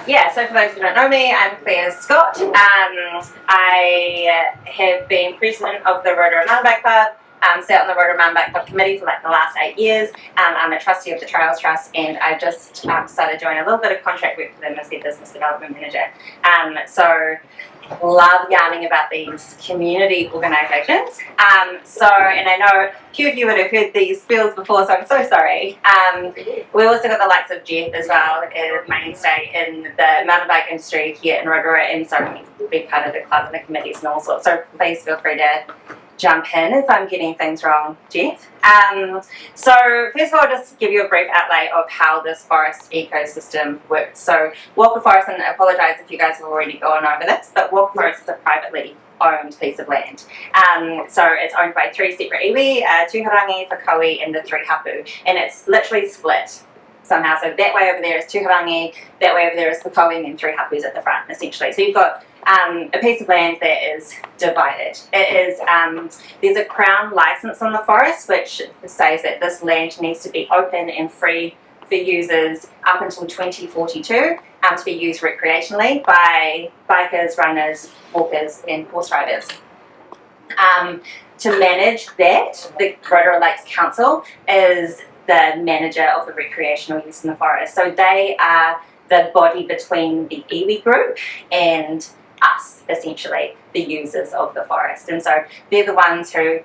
Yeah, so for those who don't know me, I'm Claire Scott. I have been president of the Rotorua Mountain Bike Club, sat on the Rotorua Mountain Bike Club committee for like the last 8 years. I'm a trustee of the Trails Trust, and I just started doing a little bit of contract work for them as their business development manager. So love yarning about these community organisations. And I know a few of you would have heard these spiels before, so I'm so sorry. We also got the likes of Jeff as well, a mainstay in the mountain bike industry here in Rotorua, and so he's a big part of the club and the committees and all sorts. So please feel free to jump in if I'm getting things wrong, Jeff. So first of all, just give you a brief outlay of how this forest ecosystem works. So Walker Forest, and I apologise if you guys have already gone over this, but Walker Forest is a privately owned piece of land. So it's owned by 3 separate iwi, Tuharangi, Whakaui, and the 3 hapu, and it's literally split somehow. So that way over there is Tuharangi, that way over there is Whakaui, and then 3 hapus at the front, essentially. So you've got a piece of land that is divided. It is there's a Crown licence on the forest which says that this land needs to be open and free for users up until 2042 to be used recreationally by bikers, runners, walkers and horse riders. To manage that, the Rotorua Lakes Council is the manager of the recreational use in the forest. So they are the body between the iwi group and us, essentially, the users of the forest. And so they're the ones who,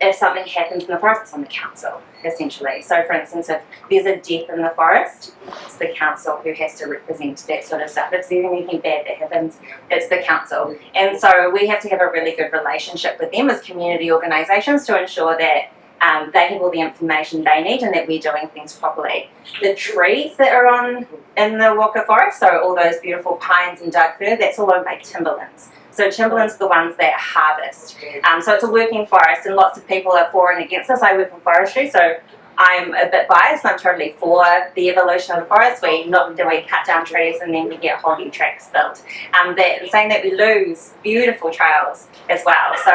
if something happens in the forest, it's on the council, essentially. So for instance, if there's a death in the forest, it's the council who has to represent that sort of stuff. If there's anything bad that happens, it's the council. And so we have to have a really good relationship with them as community organisations to ensure that they have all the information they need and that we're doing things properly. The trees that are in the Walker Forest, so all those beautiful pines and Doug fir, that's all owned by timberlands. So timberlands are the ones that harvest. So it's a working forest, and lots of people are for and against this. I work in forestry, so I'm a bit biased. I'm totally for the evolution of the forest. We cut down trees and then we get whole new tracks built. Saying that we lose beautiful trails as well. So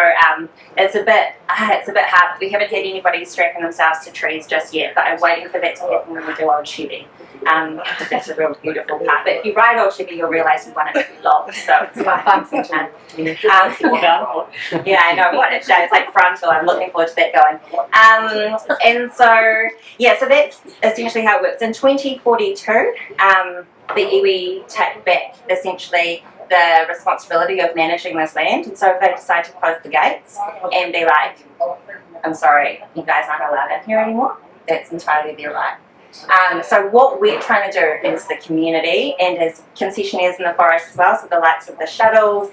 it's a bit hard. We haven't had anybody strapping themselves to trees just yet, but I'm waiting for that to happen when we do Old Chevy. That's a real beautiful part. But if you ride Old Chevy, you'll realise you want it to be long, so it's quite fun sometimes. Yeah, I know what it's like frontal. I'm looking forward to that going. And so that's essentially how it works. In 2042, the iwi take back essentially the responsibility of managing this land, and so if they decide to close the gates and be like, I'm sorry, you guys aren't allowed in here anymore, that's entirely their right. So what we're trying to do as the community and as concessionaires in the forest as well, so the likes of the shuttles,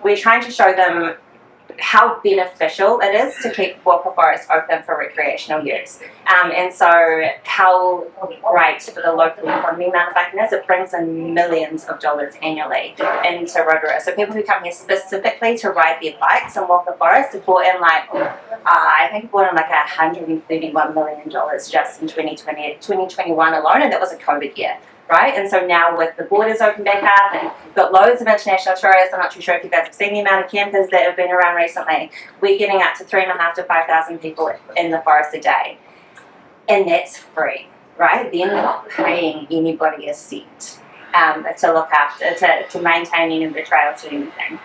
we're trying to show them how beneficial it is to keep Walker Forest open for recreational use. And so how great for the local economy mountain biking is. It brings in millions of dollars annually into Rotorua. So people who come here specifically to ride their bikes in Walker Forest have brought in I think like $131 million just in 2021 alone, and that was a COVID year. Right, and so now with the borders open back up and we've got loads of international tourists, I'm not too sure if you guys have seen the amount of campers that have been around recently, we're getting up to 3,500 to 5,000 people in the forest a day, and that's free, right? They're not paying anybody a cent to look after, to maintain any of the trails or anything.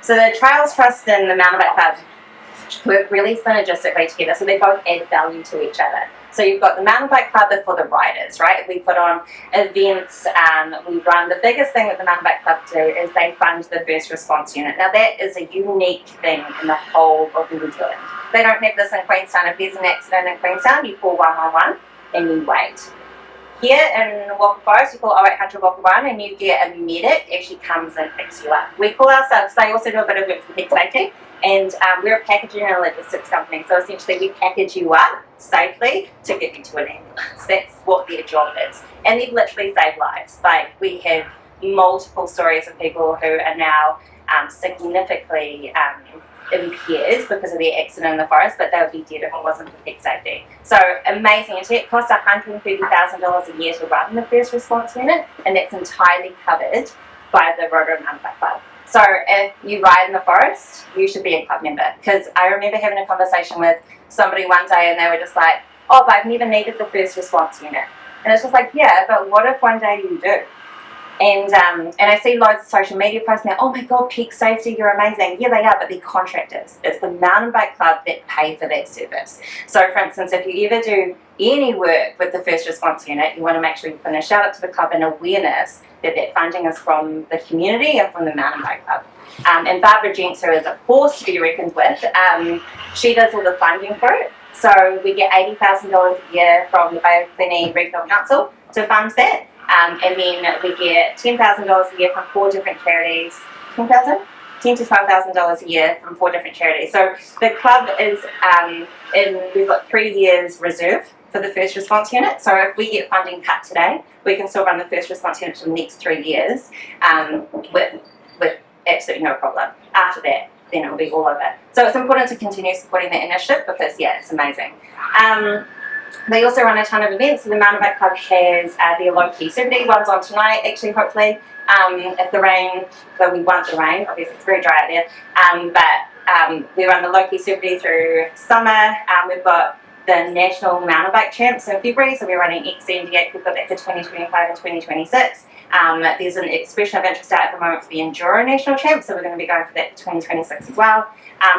So the Trails Trust and the Mountain Bike Club work really synergistically together, so they both add value to each other. So you've got the Mountain Bike Club for the riders, right? We put on events, we run. The biggest thing that the Mountain Bike Club do is they fund the first response unit. Now that is a unique thing in the whole of New Zealand. They don't have this in Queenstown. If there's an accident in Queenstown, you call 111 and you wait. Here in Walker Forest, you call 0800 Walker 1 and you get a medic actually comes and picks you up. We call ourselves, they also do a bit of work for peak safety, and we're a packaging and logistics company. So essentially we package you up safely to get you to an ambulance. That's what their job is. And they've literally saved lives. Like, we have multiple stories of people who are now significantly impaired because of their accident in the forest, but they would be dead if it wasn't for peak safety. So amazing. It costs $130,000 a year to run the first response unit, and that's entirely covered by the Rotorua Mountain Bike Club. So if you ride in the forest, you should be a club member. Because I remember having a conversation with somebody one day and they were just like, oh, but I've never needed the first response unit. And it's just like, yeah, but what if one day you do? And I see loads of social media posts now, oh my God, Peak Safety, you're amazing. Yeah, they are, but they're contractors. It's the mountain bike club that pay for that service. So for instance, if you ever do any work with the first response unit, you want to make sure you put a shout out to the club and awareness that that funding is from the community and from the mountain bike club. And Barbara Jenks, who is a force to be reckoned with, she does all the funding for it. So we get $80,000 a year from the Bay of Plenty Regional Council to fund that. And then we get $10,000 a year from 4 different charities. $10,000? $10,000 to $12,000 a year from 4 different charities. So the club is we've got 3 years reserve for the first response unit. So if we get funding cut today, we can still run the first response unit for the next 3 years with absolutely no problem. After that, then it'll be all over. So it's important to continue supporting that initiative because, yeah, it's amazing. They also run a ton of events. So the Mountain Bike Club has their low-key Super one's on tonight, actually, hopefully. If the rain, though we want the rain, obviously it's very dry out there. But we run the low-key Super through summer. We've got the National Mountain Bike Champs in February, so we're running XC98. We've got that for 2025 and 2026. There's an expression of interest out at the moment for the Enduro National Champs, so we're going to be going for that for 2026 as well.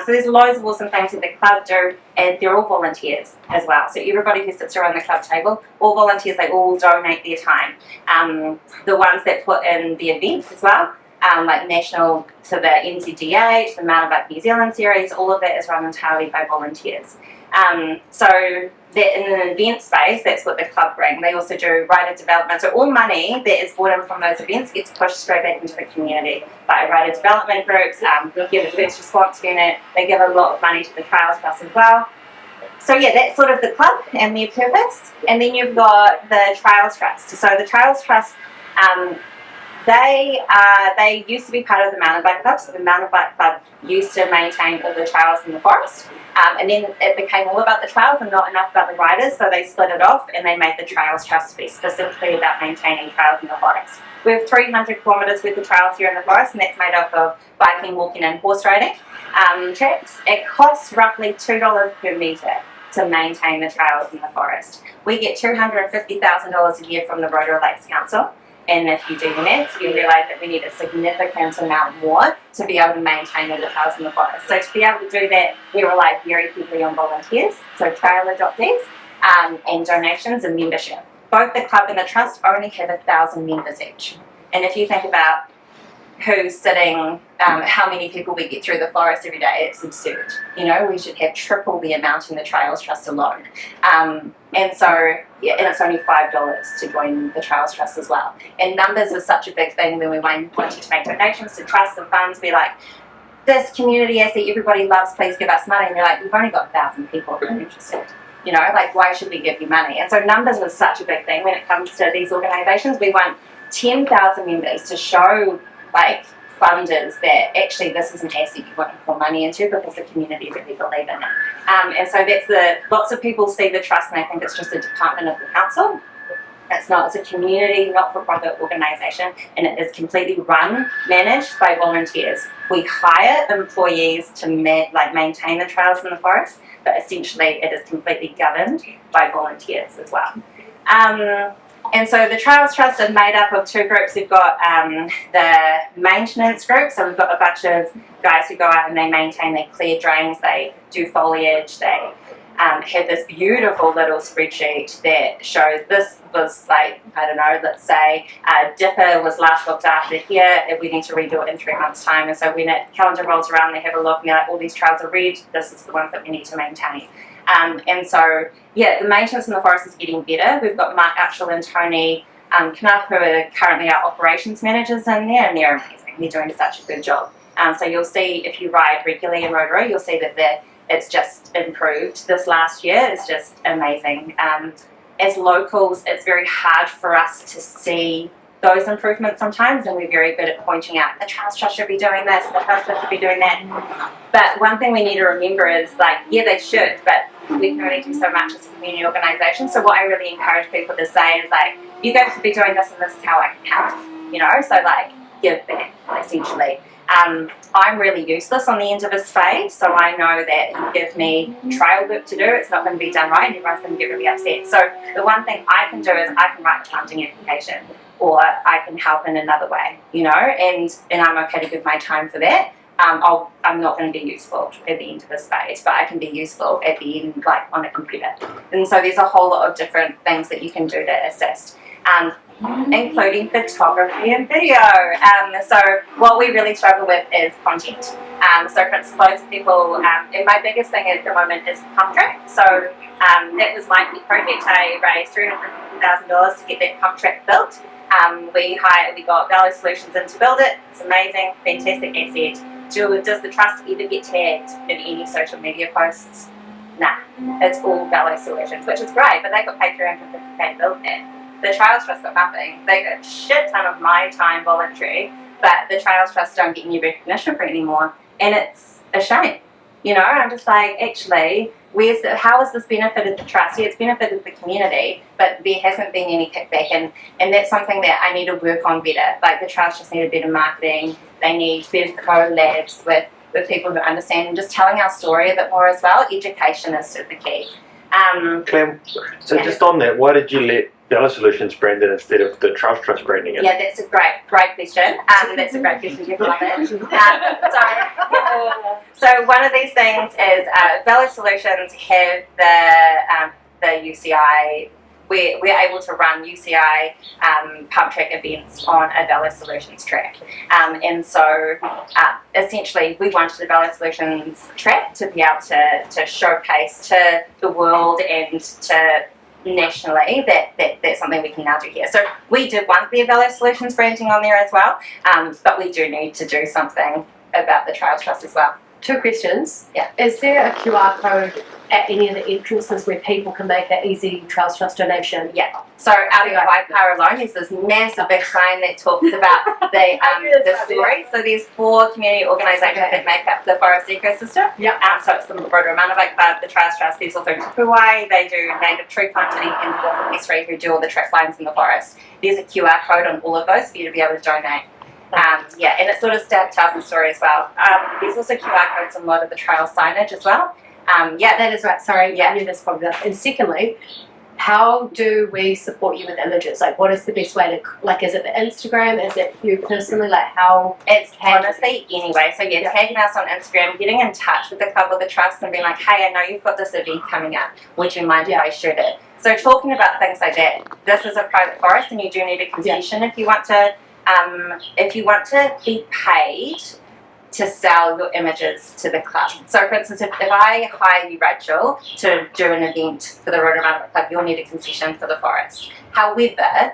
So there's loads of awesome things that the club do, and they're all volunteers as well. So everybody who sits around the club table, all volunteers, they all donate their time. The ones that put in the events as well, like national to the NZDH, the Mountain Bike New Zealand series, all of that is run entirely by volunteers. So that in an event space, that's what the club bring. They also do rider development. So all money that is brought in from those events gets pushed straight back into the community by rider development groups. They give the first response unit. They give a lot of money to the Trails Trust as well. So yeah, that's sort of the club and their purpose. And then you've got the Trails Trust. So the Trails Trust, they used to be part of the Mountain Bike Club. So the Mountain Bike Club used to maintain all the trails in the forest. And then it became all about the trails and not enough about the riders, so they split it off and they made the Trails Trust to be specifically about maintaining trails in the forest. We have 300 kilometres worth of trails here in the forest, and that's made up of biking, walking and horse riding tracks. It costs roughly $2 per metre to maintain the trails in the forest. We get $250,000 a year from the Rotorua Lakes Council. And if you do the maths, you realise that we need a significant amount more to be able to maintain all the trails in the forest. So to be able to do that, we rely very heavily on volunteers, so trail adoptees, and donations and membership. Both the club and the trust only have 1,000 members each. And if you think about who's sitting, how many people we get through the forest every day, it's absurd. You know, we should have triple the amount in the Trails Trust alone. And so, yeah, and it's only $5 to join the Trails Trust as well. And numbers is such a big thing when we want you to make donations to trusts and funds. We're like, this community asset everybody loves, please give us money. And you're like, we've only got 1,000 people who are interested. You know, like, why should we give you money? And so numbers is such a big thing when it comes to these organisations. We want 10,000 members to show, like, funders that actually this is an asset you want to put money into because the community really believe in it. And so that's lots of people see the trust and they think it's just a department of the council. It's not, it's a community, not-for-profit organisation, and it is completely run, managed by volunteers. We hire employees to maintain the trails in the forest, but essentially it is completely governed by volunteers as well. And so the Trails Trust is made up of 2 groups. We've got the maintenance group, so we've got a bunch of guys who go out and they maintain, they clear drains, they do foliage, they have this beautiful little spreadsheet that shows this was like, I don't know, let's say Dipper was last looked after here, and we need to redo it in 3 months' time. And so when that calendar rolls around, they have a look and they're like, all these trails are red, this is the ones that we need to maintain. And so, yeah, the maintenance in the forest is getting better. We've got Mark Upshall and Tony Knapp, who are currently our operations managers in there, and they're amazing. They're doing such a good job. So you'll see, if you ride regularly in Rotorua, you'll see that it's just improved this last year. It's just amazing. As locals, it's very hard for us to see those improvements sometimes, and we're very good at pointing out the Trails Trust should be doing this, the Trails Trust should be doing that. But one thing we need to remember is, like, yeah, they should, but we can only do so much as a community organisation. So what I really encourage people to say is, like, you guys should be doing this and this is how I can help, you know, so like give back essentially. I'm really useless on the end of a spade, so I know that you give me trail work to do, it's not going to be done right, and everyone's going to get really upset. So the one thing I can do is I can write a planting application, or I can help in another way, you know, and I'm okay to give my time for that. I'm not going to be useful at the end of a spade, but I can be useful at the end, like on a computer. And so there's a whole lot of different things that you can do to assist, including photography and video. So what we really struggle with is content. So for instance, loads of people, and my biggest thing at the moment is pump track. So that was my project. I raised $350,000 to get that pump track built. We got Value Solutions in to build it. It's amazing, fantastic asset. Does the trust ever get tagged in any social media posts? Nah, it's all Value Solutions, which is great, but they got paid $350,000 to build that. The Trails Trust got nothing. They got a shit ton of my time voluntary, but the Trails Trust don't get any recognition for it anymore, and it's a shame. You know, I'm just like, actually, how has this benefited the trust? Yeah, it's benefited the community, but there hasn't been any kickback, and that's something that I need to work on better. Like, the trust just need better marketing. They need better collabs with people who understand, and just telling our story a bit more as well. Education is the key. Clem, so yeah. Just on that, why did you let Value Solutions brand it instead of the Trails Trust branding it? Yeah, that's a great question. That's a great question. You love it. So one of these things is Value Solutions have the UCI. We're able to run UCI pump track events on a Value Solutions track, and so essentially we wanted the Value Solutions track to be able to showcase to the world and to nationally that's something we can now do here. So we did want the Value Solutions branding on there as well, but we do need to do something about the Trails Trust as well. 2 questions. Yeah. Is there a QR code at any of the entrances where people can make an easy Trails Trust donation? Yeah. So out of Waipara alone, there's this massive big sign that talks about the story. So there's 4 community organisations that make up the forest ecosystem. Yeah. So it's the Rotorua Trail, the Trails Trust. There's also Tupuai, they do native tree planting, and the Wolf History, who do all the trip lines in the forest. There's a QR code on all of those for you to be able to donate. Yeah, and it sort of tells the story as well. There's also QR codes on a lot of the trail signage as well. Yeah, that is right. Sorry, yeah. I knew this probably. And secondly, how do we support you with images? Like, what is the best way to, like, is it the Instagram? Is it you personally? Like, how? It's honestly anyway. So yeah, tagging us on Instagram, getting in touch with the club or the trust and being like, hey, I know you've got this event coming up. Would you mind if I shoot it? So talking about things like that. This is a private forest, and you do need a concession if you want to. If you want to be paid to sell your images to the club. So for instance, if I hire you, Rachel, to do an event for the Rotorua Club, you'll need a concession for the forest. However,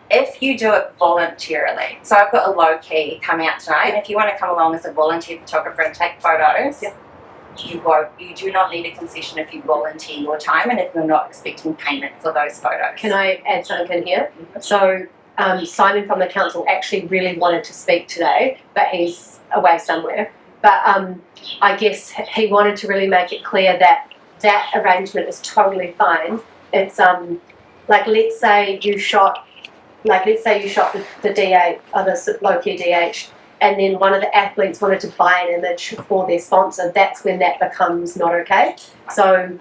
if you do it voluntarily, so I've got a low key coming out tonight, and if you want to come along as a volunteer photographer and take photos, you do not need a concession if you volunteer your time and if you're not expecting payment for those photos. Can I add something in here? So Simon from the council actually really wanted to speak today, but he's away somewhere. But I guess he wanted to really make it clear that that arrangement is totally fine. It's like, let's say you shot the DH, or the low-key DH, and then one of the athletes wanted to buy an image for their sponsor. That's when that becomes not okay. So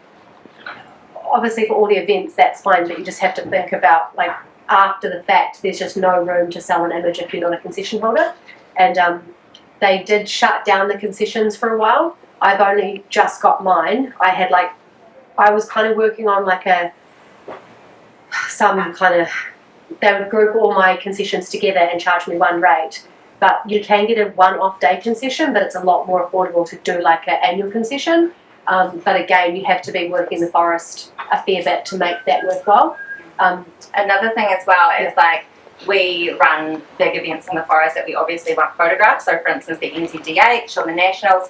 obviously for all the events that's fine, but you just have to think about, like, after the fact, there's just no room to sell an image if you're not a concession holder. And they did shut down the concessions for a while. I've only just got mine. I was kind of working on like they would group all my concessions together and charge me one rate. But you can get a one-off day concession, but it's a lot more affordable to do like an annual concession. But again, you have to be working the forest a fair bit to make that worthwhile. Another thing as well is like, we run big events in the forest that we obviously want photographs. So for instance, the NZDH or the Nationals.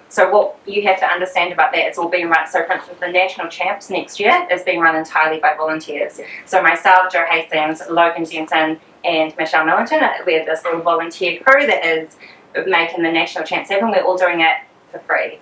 So what you have to understand about that, it's all being run. So for instance, the National Champs next year is being run entirely by volunteers. So myself, Joe Hastings, Logan Jensen, and Michelle Millington, we have this little volunteer crew that is making the National Champs happen. We're all doing it for free.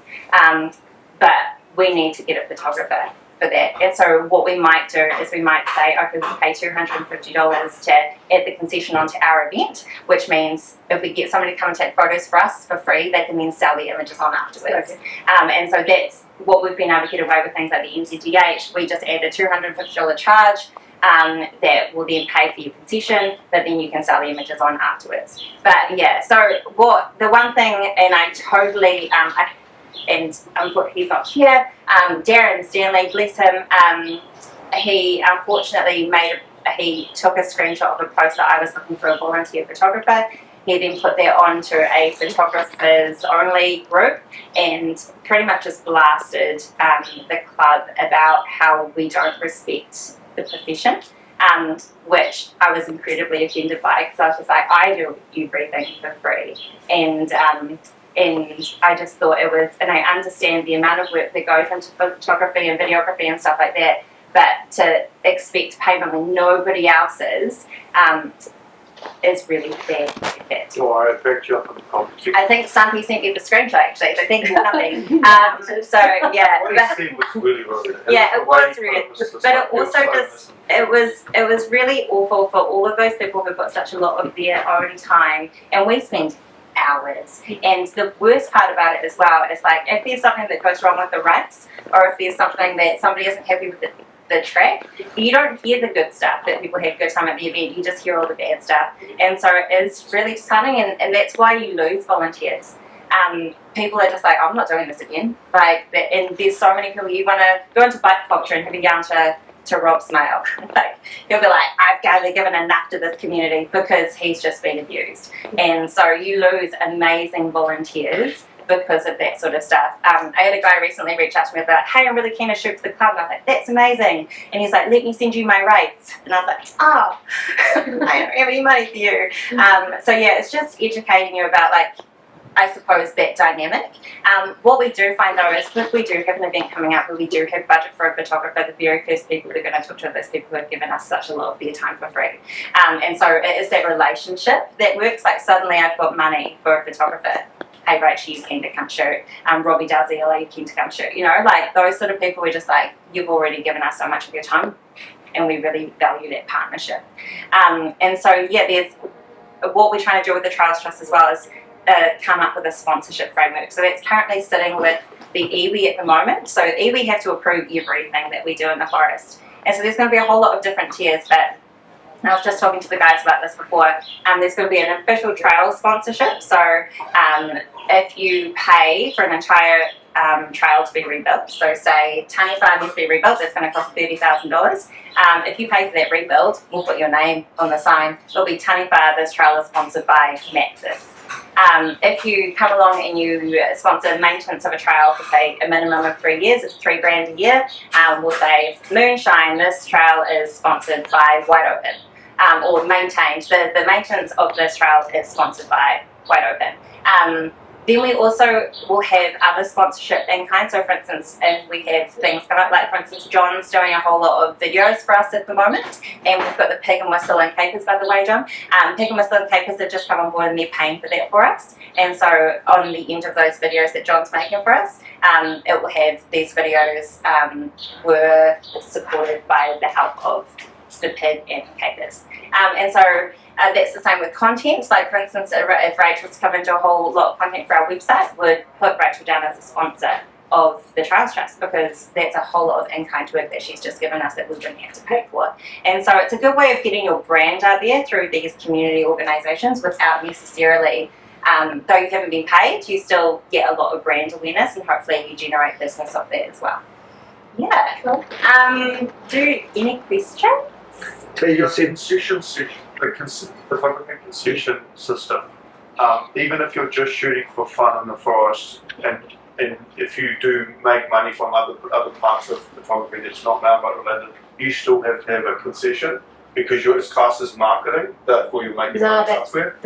But we need to get a photographer. for that. And so what we might do is we might say, okay, we pay $250 to add the concession onto our event, which means if we get somebody to come and take photos for us for free, they can then sell the images on afterwards. And so that's what we've been able to get away with things like the NZDH. We just add a $250 charge that will then pay for your concession, but then you can sell the images on afterwards. But yeah, so the one thing, and I totally, and unfortunately he's not here, Darren Stanley, bless him, he unfortunately he took a screenshot of a post that I was looking for a volunteer photographer. He then put that onto a photographers only group and pretty much just blasted the club about how we don't respect the profession, which I was incredibly offended by, because I was just like, I do everything for free, and I just thought it was, and I understand the amount of work that goes into photography and videography and stuff like that, but to expect payment when nobody else's is really bad. So I backed you up on the competition. I think Santi sent me the screenshot actually, so thank you for coming. So yeah, What he said was really rude. yeah, it was rude, but it also just it was really awful for all of those people who put such a lot of their own time, and we spend hours. And the worst part about it as well is, like, if there's something that goes wrong with the race, or if there's something that somebody isn't happy with the track, you don't hear the good stuff, that people had a good time at the event, you just hear all the bad stuff. And so it's really disheartening, and that's why you lose volunteers. People are just like, I'm not doing this again. Like, and there's so many people, you want to go into bike culture and have a yarn to Rob Smale. Like, he'll be like, I've barely given enough to this community because he's just been abused. And so you lose amazing volunteers because of that sort of stuff. I had a guy recently reach out to me about, hey, I'm really keen to shoot for the club. And I was like, that's amazing. And he's like, let me send you my rates. And I was like, oh, I don't have any money for you. So yeah, it's just educating you about, like, I suppose, that dynamic. What we do find though is, if we do have an event coming up where we do have budget for a photographer, the very first people we're going to talk to are those people who have given us such a lot of their time for free. And so it is that relationship that works. Like, suddenly I've got money for a photographer. Hey Rachel, you keen to come shoot? Robbie Dalziel, are you keen to come shoot? You know, like, those sort of people, we're just like, you've already given us so much of your time, and we really value that partnership. And so yeah, there's what we're trying to do with the Trails Trust as well is come up with a sponsorship framework. So it's currently sitting with the iwi at the moment. So iwi have to approve everything that we do in the forest. And so there's going to be a whole lot of different tiers, but I was just talking to the guys about this before. There's going to be an official trail sponsorship. So if you pay for an entire trail to be rebuilt, so say Taniwha needs to be rebuilt, that's going to cost $30,000. If you pay for that rebuild, we'll put your name on the sign. It'll be Taniwha, this trail is sponsored by Maxis. If you come along and you sponsor maintenance of a trail for, say, a minimum of 3 years, it's $3,000 a year. We'll say, Moonshine, this trail is sponsored by White Open, or maintained. The maintenance of this trail is sponsored by White Open. Then we also will have other sponsorship in kind. So for instance, if we have things come up, like for instance, John's doing a whole lot of videos for us at the moment, and we've got the Pig and Whistle and Capers, by the way, John. Pig and Whistle and Capers have just come on board, and they're paying for that for us. And so on the end of those videos that John's making for us, it will have these videos were supported by the help of the Pig and Capers. And so that's the same with content. Like, for instance, if Rachel's come into a whole lot of content for our website, would put Rachel down as a sponsor of the Trails Trust, because that's a whole lot of in-kind work that she's just given us that we wouldn't have to pay for. And so it's a good way of getting your brand out there through these community organisations without necessarily, though you haven't been paid, you still get a lot of brand awareness, and hopefully you generate business off that as well. Yeah. Cool. Any questions? Your photography concession system, even if you're just shooting for fun in the forest, and if you do make money from other parts of photography that's not mountain bike related, you still have to have a concession, because it's classed as marketing, therefore you're making money elsewhere.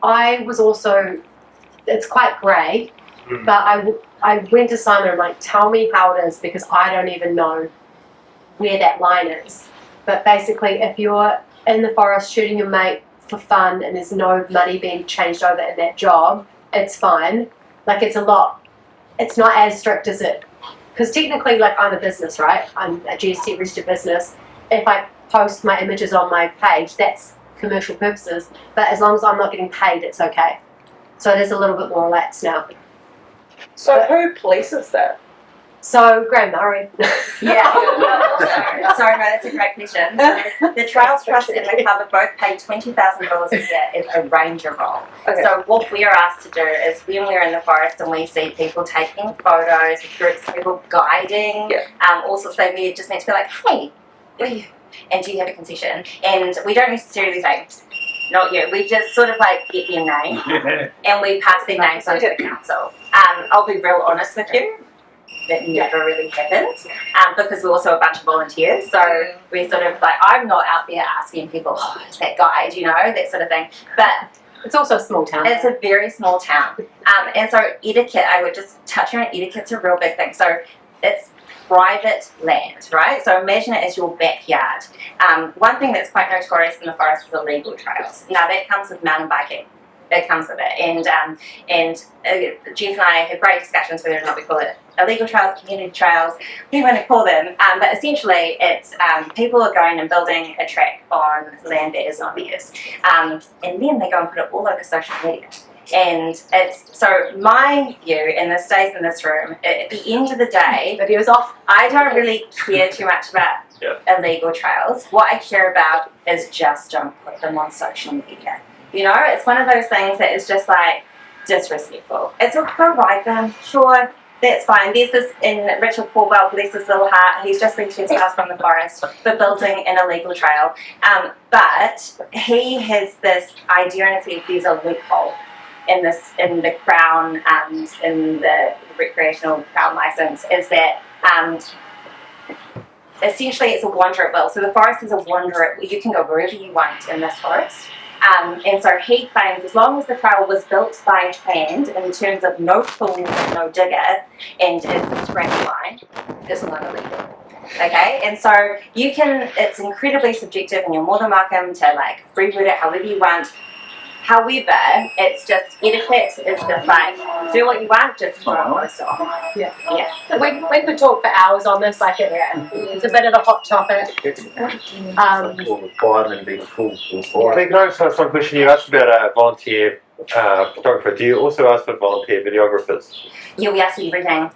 I was also, it's quite grey, but I went to Simon and I'm like, tell me how it is, because I don't even know where that line is. But basically, if you're in the forest shooting your mate for fun and there's no money being changed over in that job, it's fine. Like, it's not as strict as it because technically, like, I'm a business, right? I'm a GST registered business. If I post my images on my page, that's commercial purposes. But as long as I'm not getting paid, it's okay. So it is a little bit more relaxed now. So who polices that? So Graham Murray. Yeah. Sorry, no, that's a great question. So the Trails Trust and the Cover both pay $20,000 a year as a ranger role. Okay. So what we are asked to do is when we're in the forest and we see people taking photos, groups of people guiding, also say we just need to be like, hey, where are you? And do you have a concession? And we don't necessarily say, not you. We just sort of like get their name and we pass their names on to the council. I'll be real honest with you. That never really happens because we're also a bunch of volunteers, so we sort of like, I'm not out there asking people, oh, is that guide, you know, that sort of thing, but It's also a small town. it's a very small town, and so etiquette, I would just touch on etiquette's a real big thing. So it's private land, right? So imagine it as your backyard. One thing that's quite notorious in the forest is illegal trails. Now that comes with mountain biking. It comes with it, and Jeff and I have great discussions whether or not we call it illegal trails, community trails, what do you want to call them? But essentially, it's people are going and building a track on land that is not theirs, and then they go and put it all over social media. And it's so my view, and this stays in this room. At the end of the day, Videos off. I don't really care too much about illegal trails. What I care about is just don't put them on social media. You know, it's one of those things that is just like disrespectful. It's a go ride them, sure, that's fine. There's this, in Richard Paulwell, there's this little heart, he's just been trespassed from the forest for building an illegal trail. But he has this idea in his head, there's a loophole in this, in the Crown, in the recreational Crown license, is that essentially it's a wander at will. So the forest is a wander at will. You can go wherever you want in this forest. And so he claims as long as the trail was built by hand in terms of no tool, no digger, and is a straight line, it's not illegal. Okay, and so you can, it's incredibly subjective and you're more than welcome to like reword it however you want. However, it's just etiquette is just like, do what you want, just don't post on. Yeah. Yeah. We could talk for hours on this, like it's a bit of a hot topic. Requirement being full. Can I ask one question? You asked about a volunteer photographer. Do you also ask for volunteer videographers? Yeah, we ask everything.